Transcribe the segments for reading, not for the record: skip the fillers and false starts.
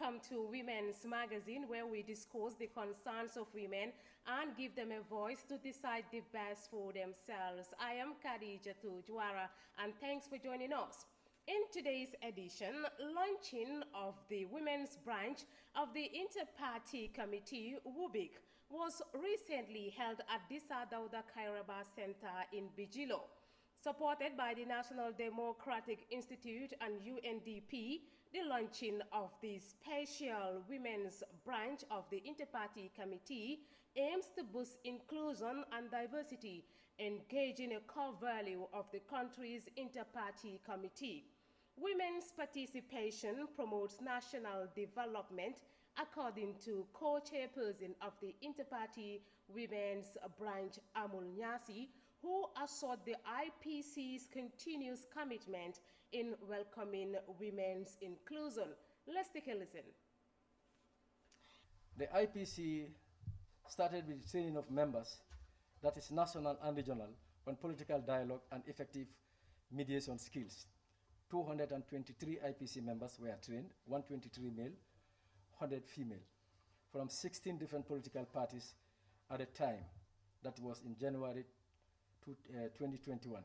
welcome to Women's Magazine, where we discuss the concerns of women and give them a voice to decide the best for themselves. I am Khadija Tujwara, and thanks for joining us. In today's edition, launching of the women's branch of the Inter-Party Committee, WUBIC, was recently held at the Sadauda Kairaba Center in Bijilo. Supported by the National Democratic Institute and UNDP, the launching of the special women's branch of the Inter-Party Committee aims to boost inclusion and diversity, engaging a core value of the country's Inter-Party Committee. Women's participation promotes national development, according to co-chairperson of the Inter-Party Women's Branch, Amul Nyasi, who asserts the IPC's continuous commitment in welcoming women's inclusion. Let's take a listen. The IPC started with training of members, that is national and regional, on political dialogue and effective mediation skills. 223 IPC members were trained, 123 male, 100 female, from 16 different political parties at a time. That was in January 2021.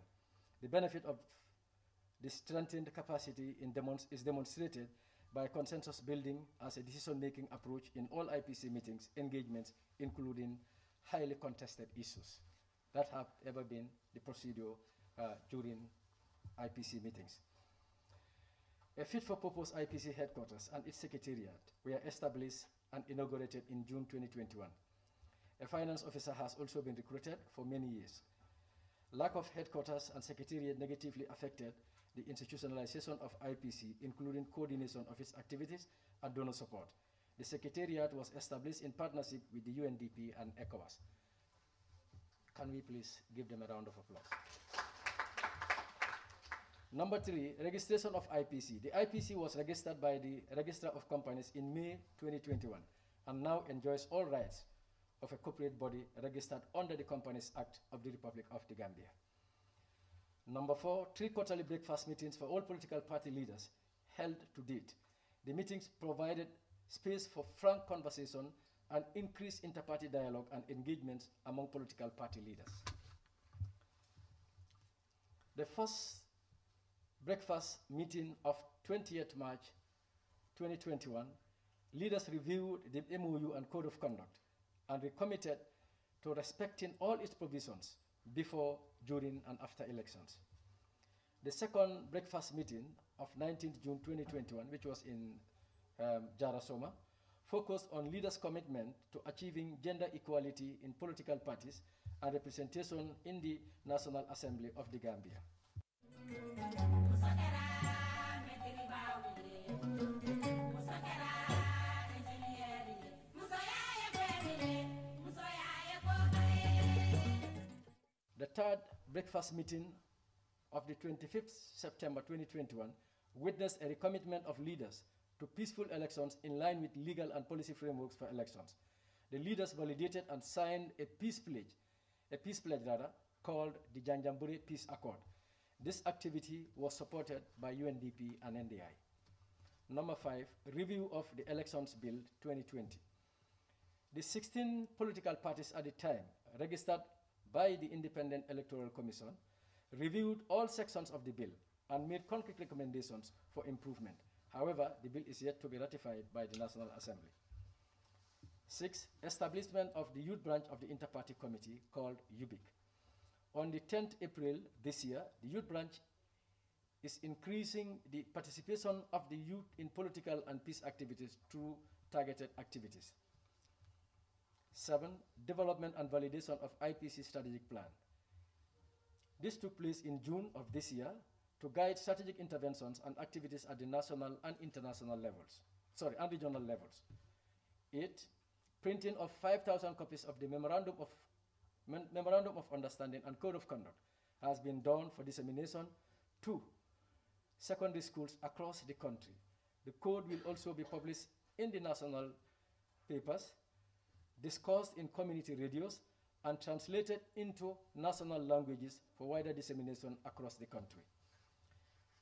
The benefit of the strengthened capacity is demonstrated by consensus building as a decision-making approach in all IPC meetings, engagements, including highly contested issues that have ever been the procedure during IPC meetings. A fit-for-purpose IPC headquarters and its secretariat were established and inaugurated in June 2021. A finance officer has also been recruited for many years. Lack of headquarters and secretariat negatively affected the institutionalization of IPC, including coordination of its activities and donor support. The secretariat was established in partnership with the UNDP and ECOWAS. Can we please give them a round of applause? Number 3, registration of IPC. The IPC was registered by the Registrar of Companies in May 2021 and now enjoys all rights of a corporate body registered under the Companies Act of the Republic of the Gambia. Number 4, 3 quarterly breakfast meetings for all political party leaders held to date. The meetings provided space for frank conversation and increased inter-party dialogue and engagements among political party leaders. The first breakfast meeting of 20th March 2021, leaders reviewed the MOU and Code of Conduct and recommitted to respecting all its provisions before, during, and after elections. The second breakfast meeting of 19th June 2021, which was in Jarasoma, focused on leaders' commitment to achieving gender equality in political parties and representation in the National Assembly of the Gambia. The third breakfast meeting of the 25th September 2021 witnessed a recommitment of leaders to peaceful elections in line with legal and policy frameworks for elections. The leaders validated and signed a peace pledge called the Janjambure Peace Accord. This activity was supported by UNDP and NDI. Number 5, review of the Elections Bill 2020. The 16 political parties at the time registered by the Independent Electoral Commission reviewed all sections of the bill and made concrete recommendations for improvement. However, the bill is yet to be ratified by the National Assembly. 6, establishment of the youth branch of the Inter-Party Committee called UBIC. On the 10th April this year, the youth branch is increasing the participation of the youth in political and peace activities through targeted activities. 7, development and validation of IPC strategic plan. This took place in June of this year to guide strategic interventions and activities at the national and international levels, and regional levels. 8, printing of 5,000 copies of the Memorandum of Understanding and Code of Conduct has been done for dissemination to secondary schools across the country. The code will also be published in the national papers, discussed in community radios, and translated into national languages for wider dissemination across the country.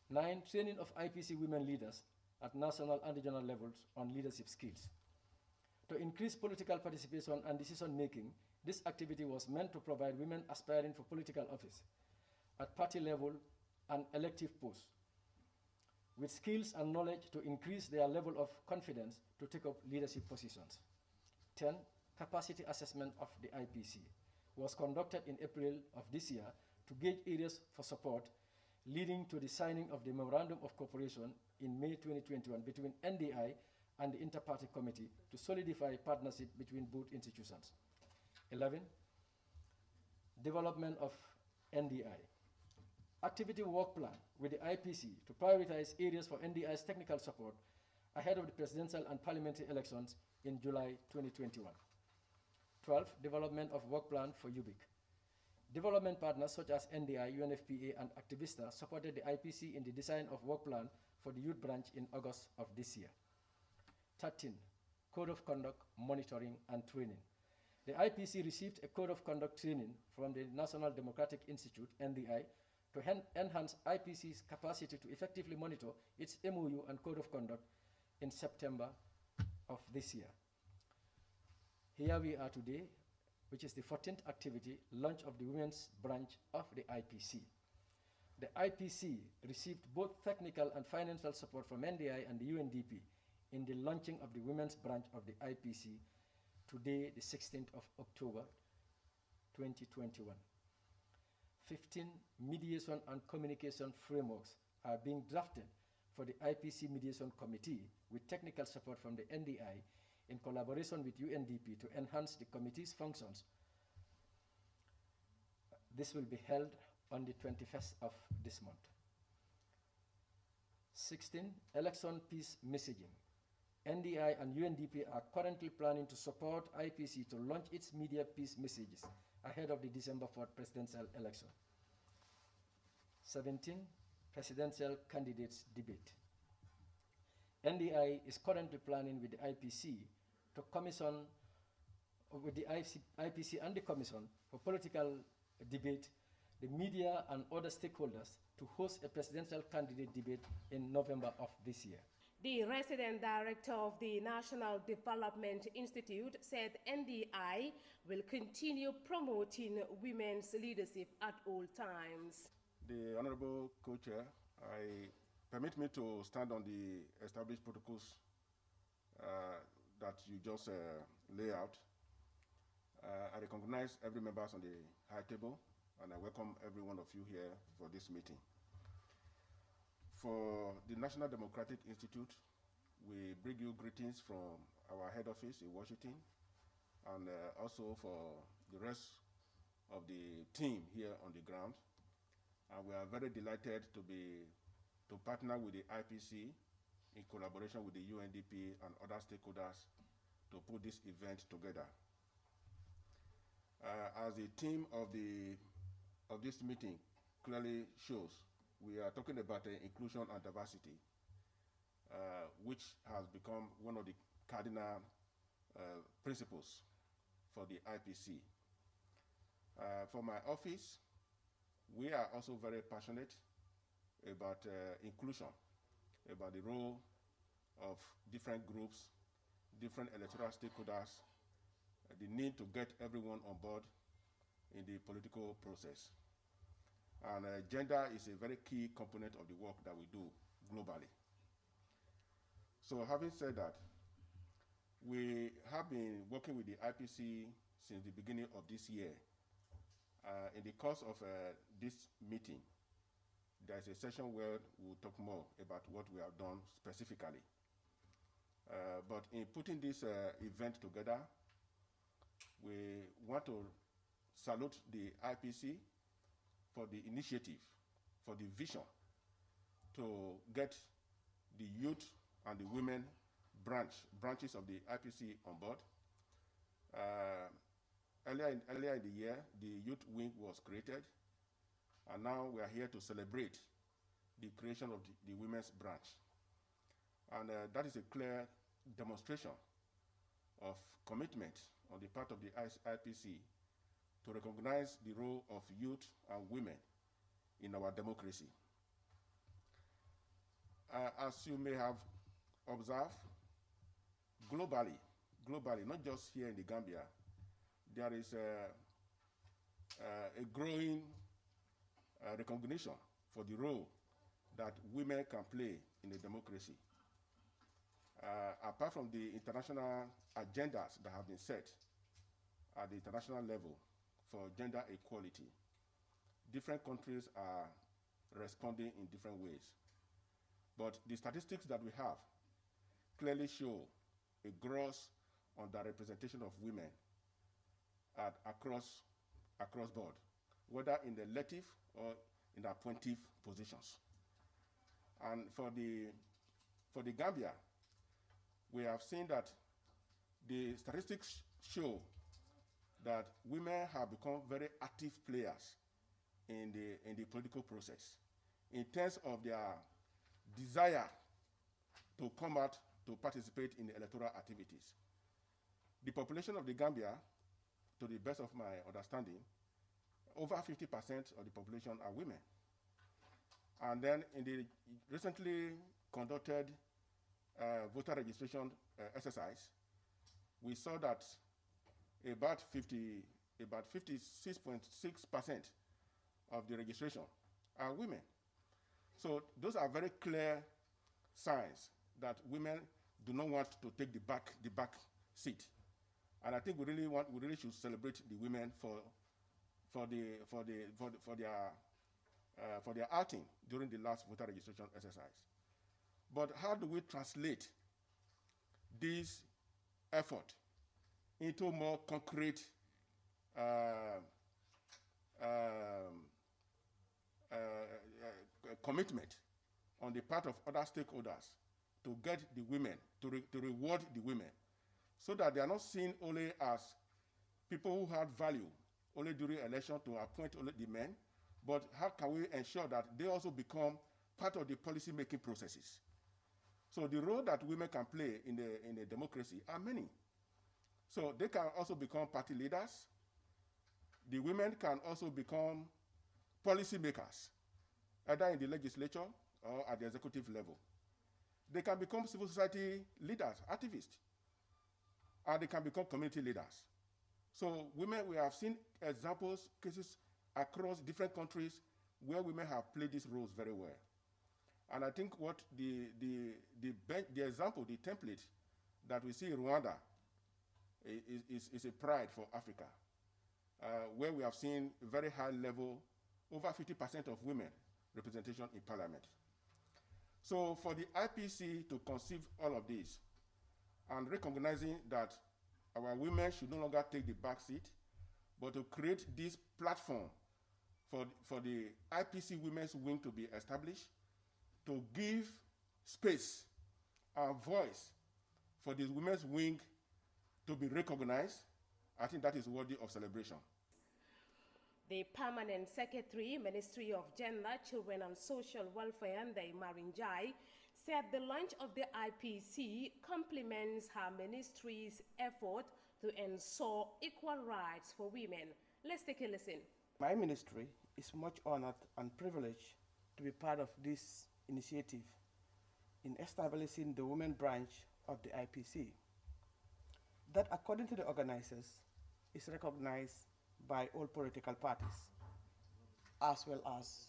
9, training of IPC women leaders at national and regional levels on leadership skills. To increase political participation and decision-making, this activity was meant to provide women aspiring for political office at party level and elective posts with skills and knowledge to increase their level of confidence to take up leadership positions. 10. Capacity assessment of the IPC was conducted in April of this year to gauge areas for support, leading to the signing of the Memorandum of Cooperation in May 2021 between NDI and the Inter-Party Committee to solidify partnership between both institutions. 11. Development of NDI. Activity work plan with the IPC to prioritize areas for NDI's technical support ahead of the presidential and parliamentary elections in July 2021. 12. Development of work plan for UBIC. Development partners such as NDI, UNFPA, and Activista supported the IPC in the design of work plan for the youth branch in August of this year. 13. Code of conduct, monitoring, and training. The IPC received a code of conduct training from the National Democratic Institute, NDI, to enhance IPC's capacity to effectively monitor its MOU and code of conduct in September of this year. Here we are today, which is the 14th activity, launch of the women's branch of the IPC. The IPC received both technical and financial support from NDI and the UNDP in the launching of the women's branch of the IPC today, the 16th of October, 2021. 15 mediation and communication frameworks are being drafted for the IPC Mediation Committee with technical support from the NDI in collaboration with UNDP to enhance the committee's functions. This will be held on the 21st of this month. 16. Election peace messaging. NDI and UNDP are currently planning to support IPC to launch its media peace messages ahead of the December 4th presidential election. 17. Presidential candidates debate. NDI is currently planning with the IPC to commission, with the IPC and the Commission for Political Debate, the media and other stakeholders to host a presidential candidate debate in November of this year. The resident director of the National Development Institute said NDI will continue promoting women's leadership at all times. The Honorable Co-Chair, permit me to stand on the established protocols that you just lay out. I recognize every member on the high table, and I welcome every one of you here for this meeting. For the National Democratic Institute, we bring you greetings from our head office in Washington, and also for the rest of the team here on the ground. And we are very delighted to partner with the IPC in collaboration with the UNDP and other stakeholders to put this event together. As the theme of this meeting clearly shows, we are talking about inclusion and diversity, which has become one of the cardinal principles for the IPC. For my office, we are also very passionate about inclusion, about the role of different groups, different electoral stakeholders, the need to get everyone on board in the political process. And gender is a very key component of the work that we do globally. So having said that, we have been working with the IPC since the beginning of this year. In the course of this meeting, there's a session where we'll talk more about what we have done specifically. But in putting this event together, we want to salute the IPC for the initiative, for the vision to get the youth and the women branches of the IPC on board. Earlier in the year, the youth wing was created, and now we are here to celebrate the creation of the women's branch. And that is a clear demonstration of commitment on the part of the IPC to recognize the role of youth and women in our democracy. As you may have observe globally, not just here in the Gambia, there is a growing recognition for the role that women can play in a democracy. Apart from the international agendas that have been set at the international level for gender equality, different countries are responding in different ways. But the statistics that we have clearly show a gross underrepresentation of women across board, whether in the elective or in appointive positions. And for the Gambia, we have seen that the statistics show that women have become very active players in the political process in terms of their desire to come out to participate in electoral activities. The population of the Gambia, to the best of my understanding, over 50% of the population are women. And then in the recently conducted voter registration exercise, we saw that about 56.6% of the registration are women. So those are very clear signs that women do not want to take the back seat. And I think we really should celebrate the women for their outing during the last voter registration exercise. But how do we translate this effort into more concrete commitment on the part of other stakeholders to get the women, to reward the women, so that they are not seen only as people who had value only during election to appoint only the men, but how can we ensure that they also become part of the policy-making processes? So the role that women can play in a democracy are many. So they can also become party leaders. The women can also become policymakers, either in the legislature or at the executive level. They can become civil society leaders, activists, and they can become community leaders. So women, we have seen examples, cases across different countries where women have played these roles very well. And I think what the example, the template that we see in Rwanda is a pride for Africa, where we have seen very high level, over 50% of women representation in parliament. So for the IPC to conceive all of this and recognizing that our women should no longer take the back seat, but to create this platform for the IPC Women's Wing to be established, to give space and voice for this Women's Wing to be recognized, I think that is worthy of celebration. The Permanent Secretary, Ministry of Gender, Children and Social Welfare, Ndai Marinjai, said the launch of the IPC complements her ministry's effort to ensure equal rights for women. Let's take a listen. My ministry is much honored and privileged to be part of this initiative in establishing the women branch of the IPC. That, according to the organizers, is recognized by all political parties, as well as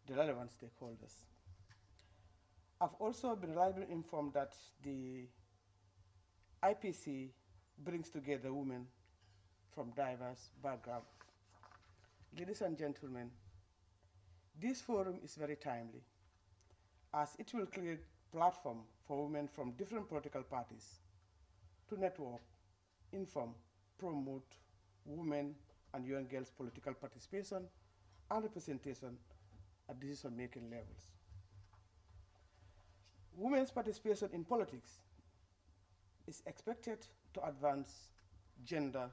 the relevant stakeholders. I've also been reliably informed that the IPC brings together women from diverse backgrounds. Ladies and gentlemen, this forum is very timely, as it will create a platform for women from different political parties to network, inform, promote women and young girls' political participation and representation at decision-making levels. Women's participation in politics is expected to advance gender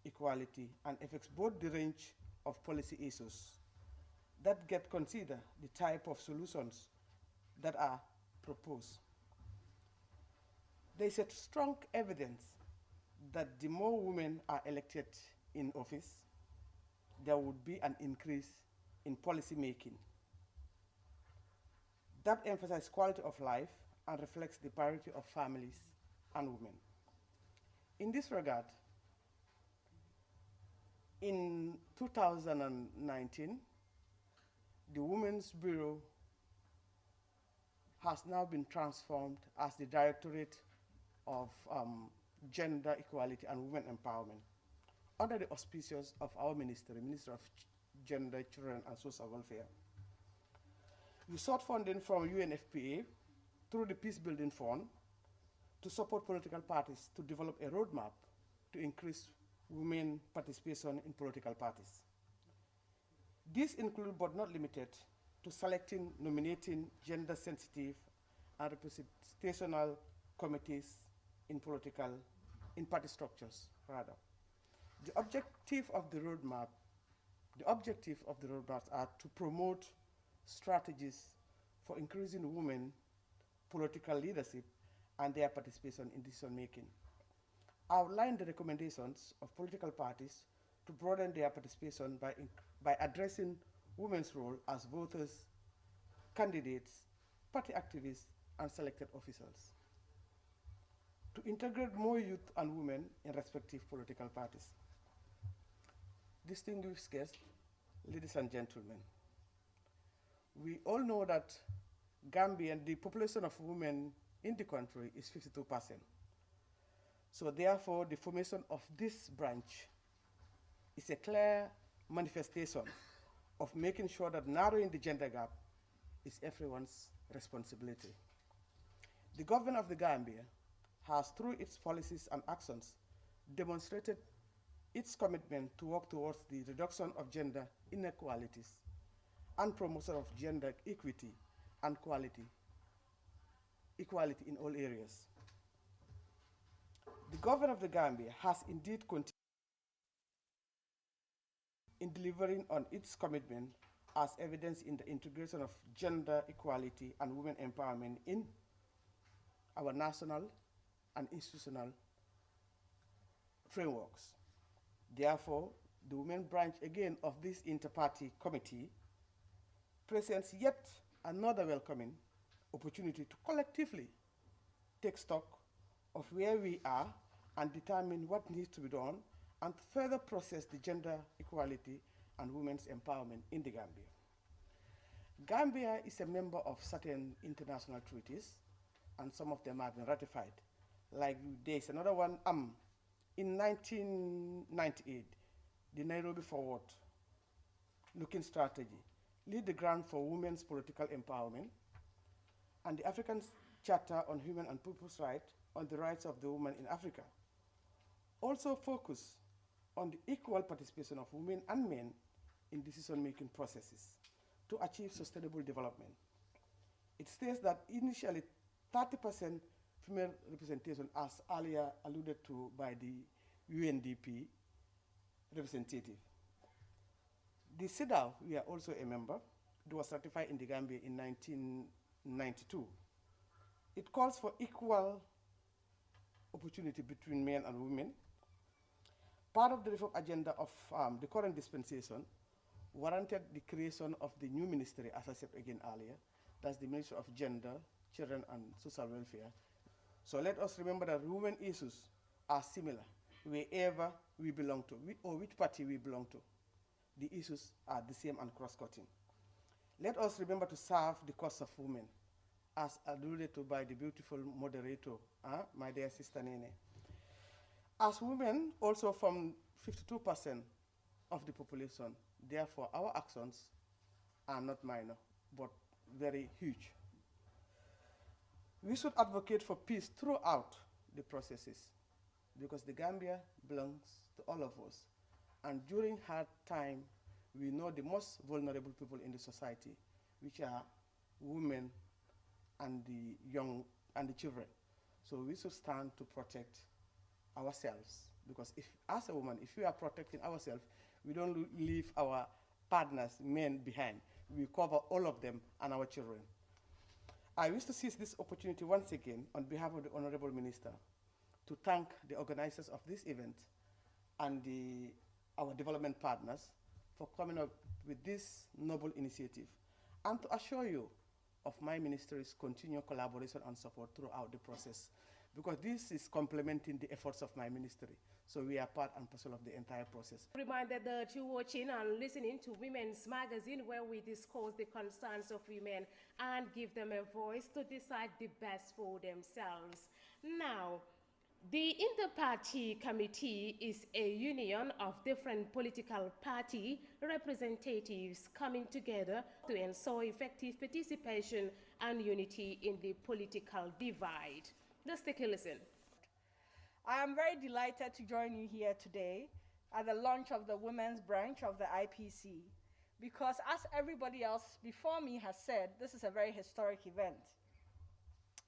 equality and affects both the range of policy issues that get considered the type of solutions that are proposed. There is a strong evidence that the more women are elected in office, there would be an increase in policy making. That emphasizes quality of life and reflects the priority of families and women. In this regard, in 2019, the Women's Bureau has now been transformed as the Directorate of Gender Equality and Women Empowerment under the auspices of our Ministry of Gender, Children and Social Welfare. We sought funding from UNFPA through the Peace Building Fund to support political parties to develop a roadmap to increase women participation in political parties. These include, but not limited to, selecting, nominating gender-sensitive and representational committees in party structures, rather. The objective of the roadmaps are to promote strategies for increasing women political leadership and their participation in decision-making. Outline the recommendations of political parties to broaden their participation by addressing women's role as voters, candidates, party activists, and selected officials. To integrate more youth and women in respective political parties. Distinguished guests, ladies and gentlemen, we all know that the population of women in the country is 52%. So therefore, the formation of this branch is a clear manifestation of making sure that narrowing the gender gap is everyone's responsibility. The government of the Gambia has, through its policies and actions, demonstrated its commitment to work towards the reduction of gender inequalities and promotion of gender equity and equality in all areas. The government of the Gambia has indeed continued in delivering on its commitment, as evidenced in the integration of gender equality and women empowerment in our national and institutional frameworks. Therefore, the women branch again of this inter-party committee presents yet another welcoming opportunity to collectively take stock of where we are and determine what needs to be done, and further process the gender equality and women's empowerment in the Gambia. Gambia is a member of certain international treaties, and some of them have been ratified. Like there's another one, in 1998, the Nairobi Forward Looking Strategy, Lead the Ground for Women's Political Empowerment, and the African Charter on Human and People's Rights on the Rights of the Woman in Africa also focus on the equal participation of women and men in decision-making processes to achieve sustainable development. It states that initially 30% female representation, as earlier alluded to by the UNDP representative. The CEDAW, we are also a member. It was ratified in the Gambia in 1992. It calls for equal opportunity between men and women. Part of the reform agenda of the current dispensation warranted the creation of the new ministry, as I said again earlier. That's the Ministry of Gender, Children and Social Welfare. So let us remember that women issues are similar wherever we belong to, or which party we belong to. The issues are the same and cross-cutting. Let us remember to serve the cause of women, as alluded to by the beautiful moderator, my dear sister Nene. As women, also from 52% of the population, therefore our actions are not minor, but very huge. We should advocate for peace throughout the processes, because the Gambia belongs to all of us. And during hard time, we know the most vulnerable people in the society, which are women and the young and the children. So we should stand to protect ourselves, because if, as a woman, if we are protecting ourselves, we don't leave our partners, men, behind. We cover all of them and our children. I wish to seize this opportunity once again on behalf of the Honorable Minister to thank the organizers of this event and our development partners for coming up with this noble initiative, and to assure you of my ministry's continued collaboration and support throughout the process, because this is complementing the efforts of my ministry. So we are part and parcel of the entire process. Reminder that you're watching and listening to Women's Magazine, where we discuss the concerns of women and give them a voice to decide the best for themselves. Now, the Inter-Party Committee is a union of different political party representatives coming together to ensure effective participation and unity in the political divide. Let's take a listen. I am very delighted to join you here today at the launch of the women's branch of the IPC, because as everybody else before me has said, this is a very historic event.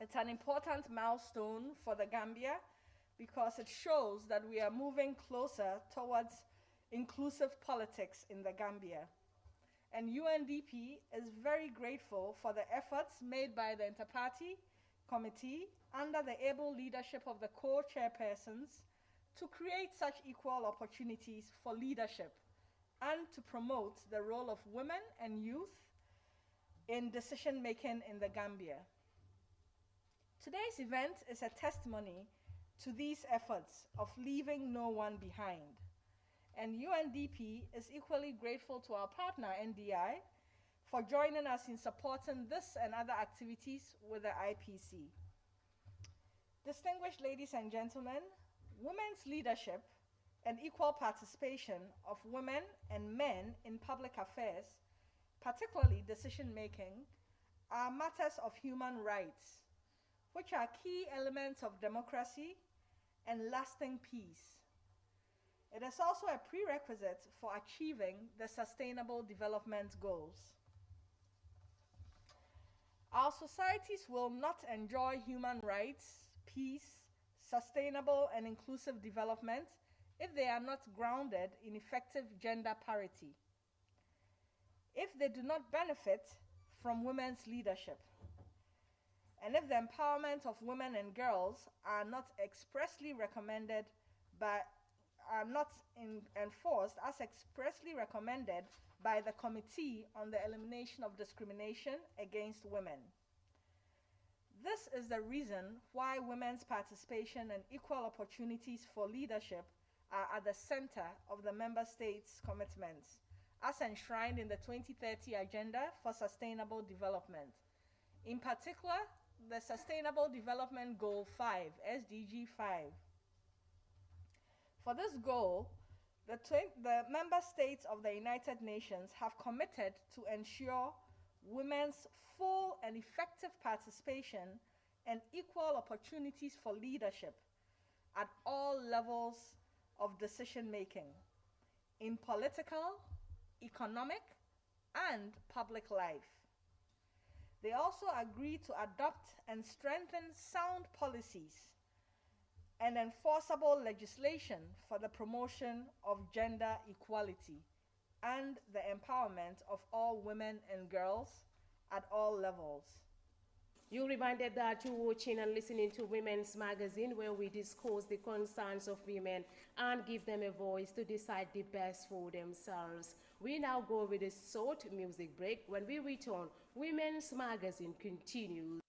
It's an important milestone for the Gambia, because it shows that we are moving closer towards inclusive politics in the Gambia. And UNDP is very grateful for the efforts made by the Inter-Party Committee under the able leadership of the co-chairpersons to create such equal opportunities for leadership and to promote the role of women and youth in decision-making in the Gambia. Today's event is a testimony to these efforts of leaving no one behind. And UNDP is equally grateful to our partner, NDI, for joining us in supporting this and other activities with the IPC. Distinguished ladies and gentlemen, women's leadership and equal participation of women and men in public affairs, particularly decision-making, are matters of human rights, which are key elements of democracy and lasting peace. It is also a prerequisite for achieving the Sustainable Development Goals. Our societies will not enjoy human rights, peace, sustainable and inclusive development if they are not grounded in effective gender parity, if they do not benefit from women's leadership, and if the empowerment of women and girls are not expressly recommended are not enforced as expressly recommended by the Committee on the Elimination of Discrimination Against Women. This is the reason why women's participation and equal opportunities for leadership are at the center of the Member States' commitments, as enshrined in the 2030 Agenda for Sustainable Development. In particular, the Sustainable Development Goal 5, SDG 5. For this goal, the member states of the United Nations have committed to ensure women's full and effective participation and equal opportunities for leadership at all levels of decision-making in political, economic, and public life. They also agreed to adopt and strengthen sound policies and enforceable legislation for the promotion of gender equality and the empowerment of all women and girls at all levels. You're reminded that you're watching and listening to Women's Magazine, where we discuss the concerns of women and give them a voice to decide the best for themselves. We now go with a short music break. When we return, Women's Magazine continues.